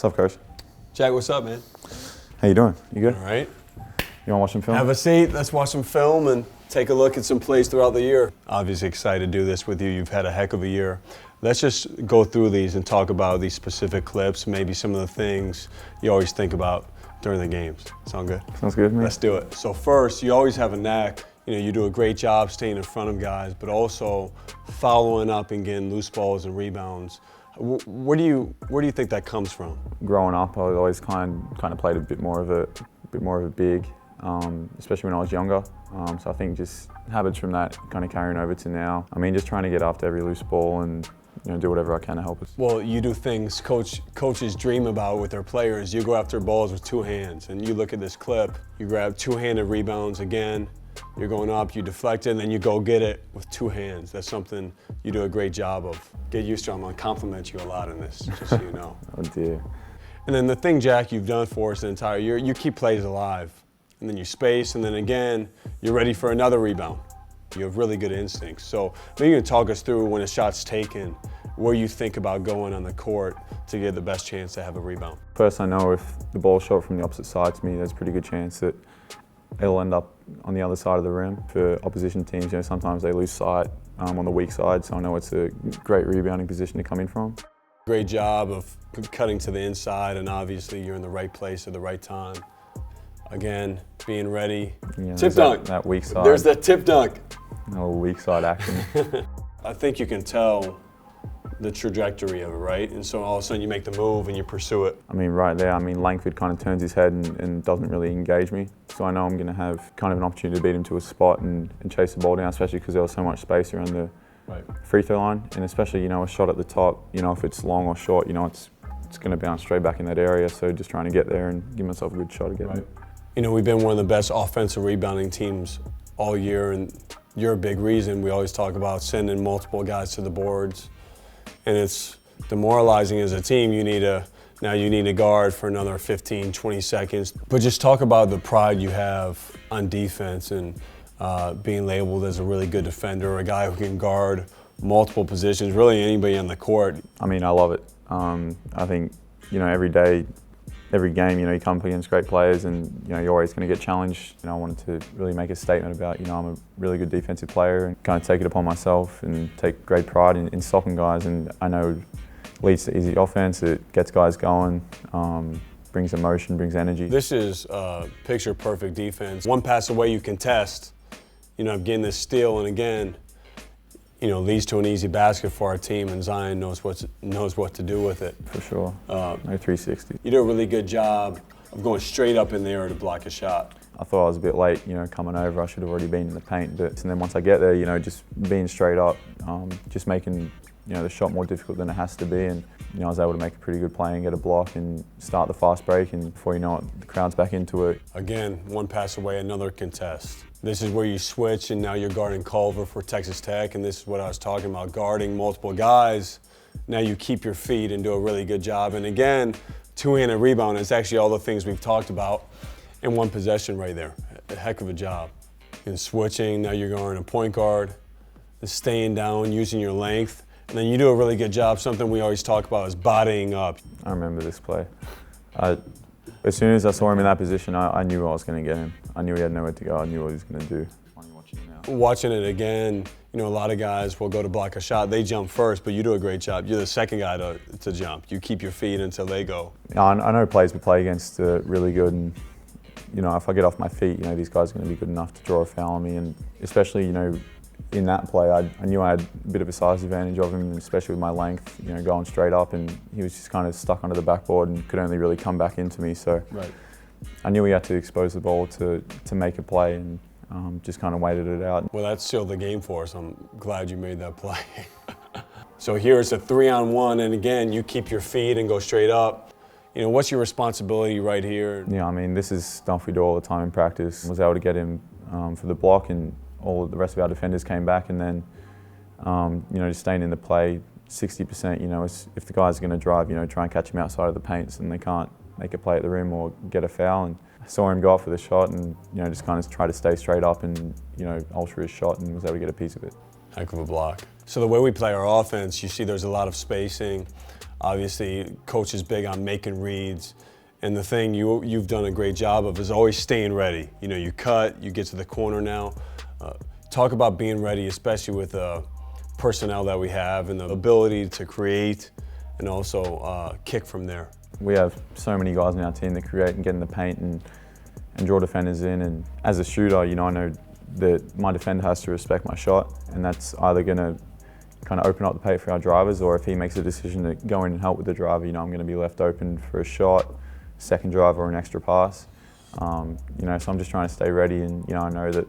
What's up, Coach? Jack, what's up, man? How you doing? You good? All right. You want to watch some film? Have a seat. Let's watch some film and take a look at some plays throughout the year. Obviously excited to do this with you. You've had a heck of a year. Let's just go through these and talk about these specific clips, maybe some of the things you always think about during the games. Sound good? Sounds good to me. Let's do it. So first, you always have a knack. You do a great job staying in front of guys, but also following up and getting loose balls and rebounds. Where do you think that comes from? Growing up, I always kind of played a bit more of a big, especially when I was younger. So I think just habits from that kind of carrying over to now. I mean, just trying to get after every loose ball and do whatever I can to help us. Well, you do things coaches dream about with their players. You go after balls with two hands, and you look at this clip. You grab two-handed rebounds again. You're going up, you deflect it, and then you go get it with two hands. That's something you do a great job of. Get used to. I'm going to compliment you a lot in this, just so you know. Oh dear. And then the thing, Jack, you've done for us the entire year, you keep plays alive. And then you space, and then again, you're ready for another rebound. You have really good instincts. So maybe you can talk us through when a shot's taken, where you think about going on the court to get the best chance to have a rebound. First, I know if the ball's shot from the opposite side to me, there's a pretty good chance that it'll end up on the other side of the rim. For opposition teams, sometimes they lose sight on the weak side, so I know it's a great rebounding position to come in from. Great job of cutting to the inside, and obviously you're in the right place at the right time. Again, being ready. Tip dunk. That weak side. There's that tip dunk. A little weak side action. I think you can tell the trajectory of it, right? And so all of a sudden you make the move and you pursue it. I mean, right there, Langford kind of turns his head and doesn't really engage me. So I know I'm going to have kind of an opportunity to beat him to a spot and chase the ball down, especially because there was so much space around the free throw line. And especially, a shot at the top, if it's long or short, it's going to bounce straight back in that area. So just trying to get there and give myself a good shot again. Right. We've been one of the best offensive rebounding teams all year, and you're a big reason. We always talk about sending multiple guys to the boards. And it's demoralizing as a team. Now you need a guard for another 15, 20 seconds. But just talk about the pride you have on defense and being labeled as a really good defender, a guy who can guard multiple positions, really anybody on the court. I mean, I love it. I think, every day, every game, you come up against great players and, you're always going to get challenged. I wanted to really make a statement about, I'm a really good defensive player and kind of take it upon myself and take great pride in stopping guys. And I know it leads to easy offense, it gets guys going, brings emotion, brings energy. This is picture perfect defense. One pass away you contest, getting this steal, and again, leads to an easy basket for our team, and Zion knows what to do with it. For sure. No 360. You do a really good job of going straight up in there to block a shot. I thought I was a bit late, coming over. I should have already been in the paint. And then once I get there, just being straight up, just making the shot more difficult than it has to be. And I was able to make a pretty good play and get a block and start the fast break. And before you know it, the crowd's back into it. Again, one pass away, another contest. This is where you switch, and now you're guarding Culver for Texas Tech, and this is what I was talking about, guarding multiple guys. Now you keep your feet and do a really good job. And again, two-handed rebound is actually all the things we've talked about in one possession right there. A heck of a job. And switching, now you're guarding a point guard, and staying down, using your length. And then you do a really good job. Something we always talk about is bodying up. I remember this play. As soon as I saw him in that position, I knew I was going to get him. I knew he had nowhere to go. I knew what he was going to do. Watching it again, a lot of guys will go to block a shot. They jump first, but you do a great job. You're the second guy to jump. You keep your feet until they go. I know players we play against are really good, and if I get off my feet, these guys are going to be good enough to draw a foul on me. And especially, in that play, I knew I had a bit of a size advantage of him, especially with my length, going straight up, and he was just kind of stuck under the backboard and could only really come back into me. So I knew he had to expose the ball to make a play, and just kind of waited it out. Well, that sealed the game for us. I'm glad you made that play. So here it's a 3-on-1, and again, you keep your feet and go straight up. What's your responsibility right here? This is stuff we do all the time in practice. I was able to get him for the block, and all of the rest of our defenders came back, and then, just staying in the play 60%, if the guys are going to drive, try and catch him outside of the paint so they can't make a play at the rim or get a foul. And I saw him go up for the shot and, just kind of try to stay straight up and, ultra his shot, and was able to get a piece of it. Heck of a block. So the way we play our offense, you see there's a lot of spacing. Obviously, coach is big on making reads. And the thing you've done a great job of is always staying ready. You know, you cut, you get to the corner now. Talk about being ready, especially with the personnel that we have and the ability to create and also kick from there. We have so many guys in our team that create and get in the paint and draw defenders in. And as a shooter, you know, I know that my defender has to respect my shot, and that's either going to kind of open up the paint for our drivers, or if he makes a decision to go in and help with the driver, you know, I'm going to be left open for a shot, second drive, or an extra pass. You know, so I'm just trying to stay ready, and you know, I know that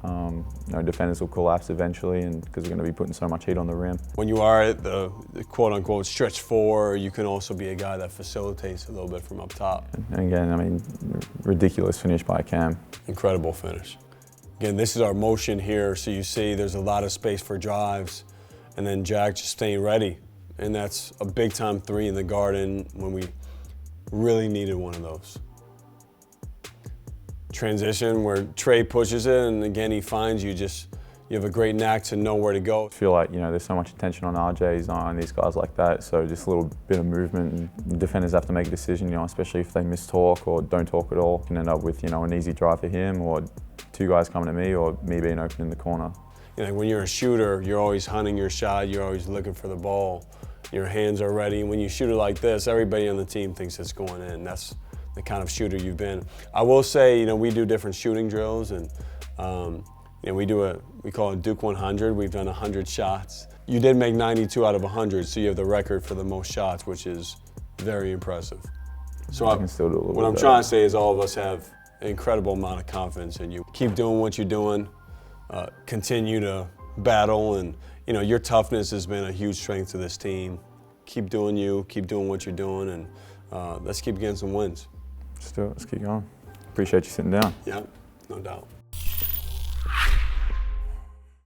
you know, defenders will collapse eventually, and because they're going to be putting so much heat on the rim. When you are at the quote-unquote stretch four, you can also be a guy that facilitates a little bit from up top. And again, I mean, ridiculous finish by Cam. Incredible finish. Again, this is our motion here, so you see there's a lot of space for drives, and then Jack just staying ready. And that's a big-time three in the Garden when we really needed one of those. Transition where Trey pushes it, and again, he finds you. You have a great knack to know where to go. I feel like, you know, there's so much attention on RJs, on these guys like that, so just a little bit of movement, and defenders have to make a decision, you know, especially if they miss talk or don't talk at all. Can end up with, you know, an easy drive for him, or two guys coming to me, or me being open in the corner. You know, when you're a shooter, you're always hunting your shot, you're always looking for the ball. Your hands are ready. When you shoot it like this, everybody on the team thinks it's going in. That's the kind of shooter you've been. I will say, you know, we do different shooting drills, and you know, we call it Duke 100. We've done 100 shots. You did make 92 out of 100, so you have the record for the most shots, which is very impressive. So I can still do a little what bit I'm better. trying to say is all of us have an incredible amount of confidence in you. Keep doing what you're doing. Continue to battle, and you know, your toughness has been a huge strength to this team. Keep doing you, keep doing what you're doing, and let's keep getting some wins. Let's do it, let's keep going. Appreciate you sitting down. Yeah, no doubt.